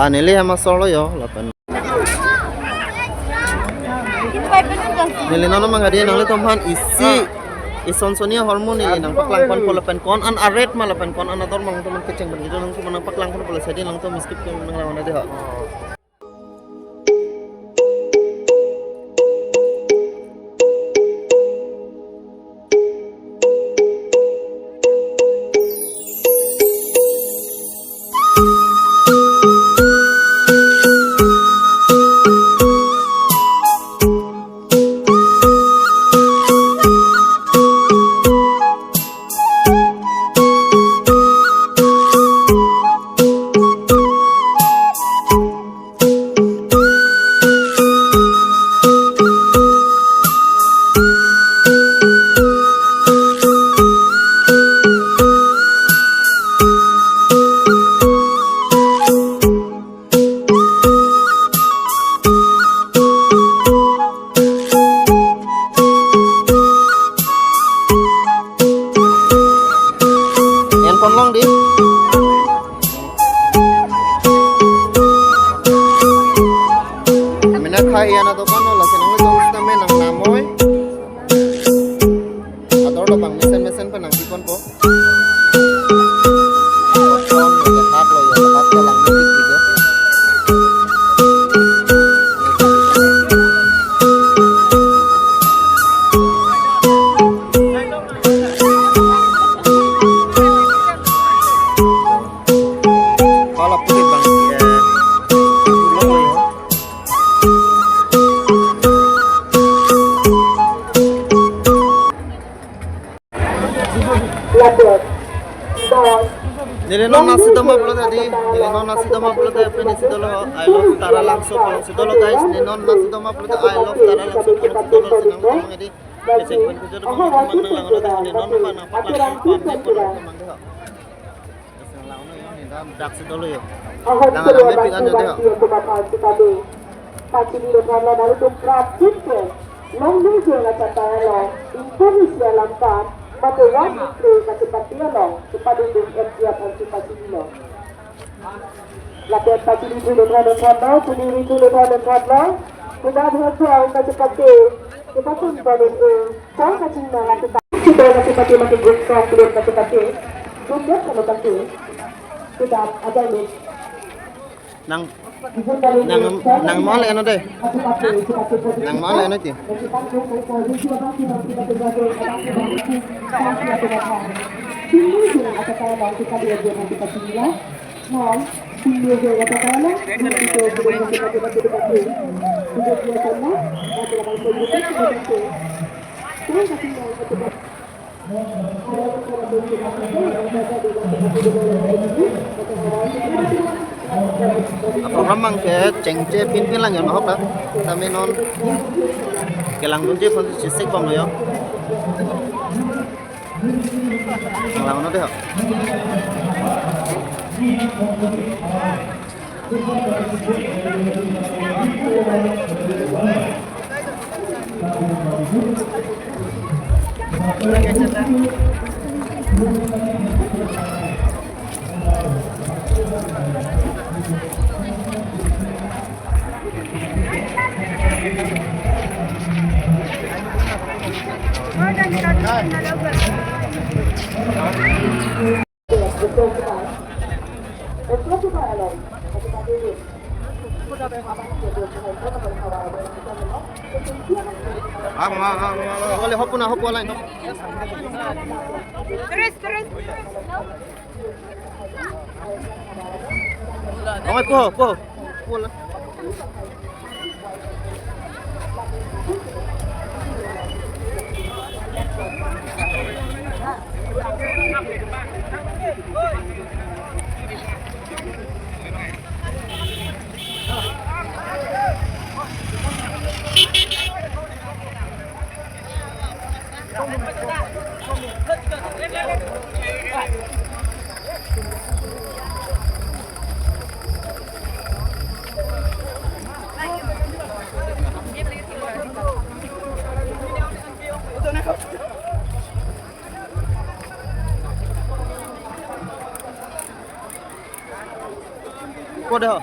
nili sama solo yo lapan. Nili nono mangadi nang le tomhan isi ison sonia hormon nili nang paklang kon pola pen kon an aret mala pen kon an ador mang teman keceng begitu nang tu manang paklang kon pola sedi nang tu miskip ke nang lawan ade ha. Long di mina kaya na to kano la sinang ito gusto namin ang namoy ador lo bang mesen pa nang sipon po lahat lo yun lahat ka lang nabig video Nilinon nasi dama pula tadi, nilinon nasi dama pula tadi, apa nasi dolo, I love Tara langsung kalau sidolo guys, nilinon nasi dama pula tadi, I love Tara langsung kalau sidolo senang senang ini, besok pun kerja dong, mang nang langan tadi, nilinon mana pak langsung pamit pun mang deh, senang langan ya, nilinon dak sidolo ya, langan langan pikan jadi ya. Pagi di depan lalu tuh praktis kan, langsung jalan kata lo, informasi lengkap. Patuan itu kasih patian lo, kepada siap antisipasi lo. Latihan pagi itu dengan lo, sendiri itu dengan lo. Sudah berhasil kasih pati, kita pun boleh saya kasih nama kita. Kita kasih pati masih berusaha belum kasih pati. Sudah kalau kasih, sudah ada ni. Nang mal ano deh? Nang mal ano ti? Program mang ke cengce pin lang yon hok la tami non kelang dunje fon sisek bom no yo lang no de hok boleh hop na hop lain hop terus po lah Kau dah.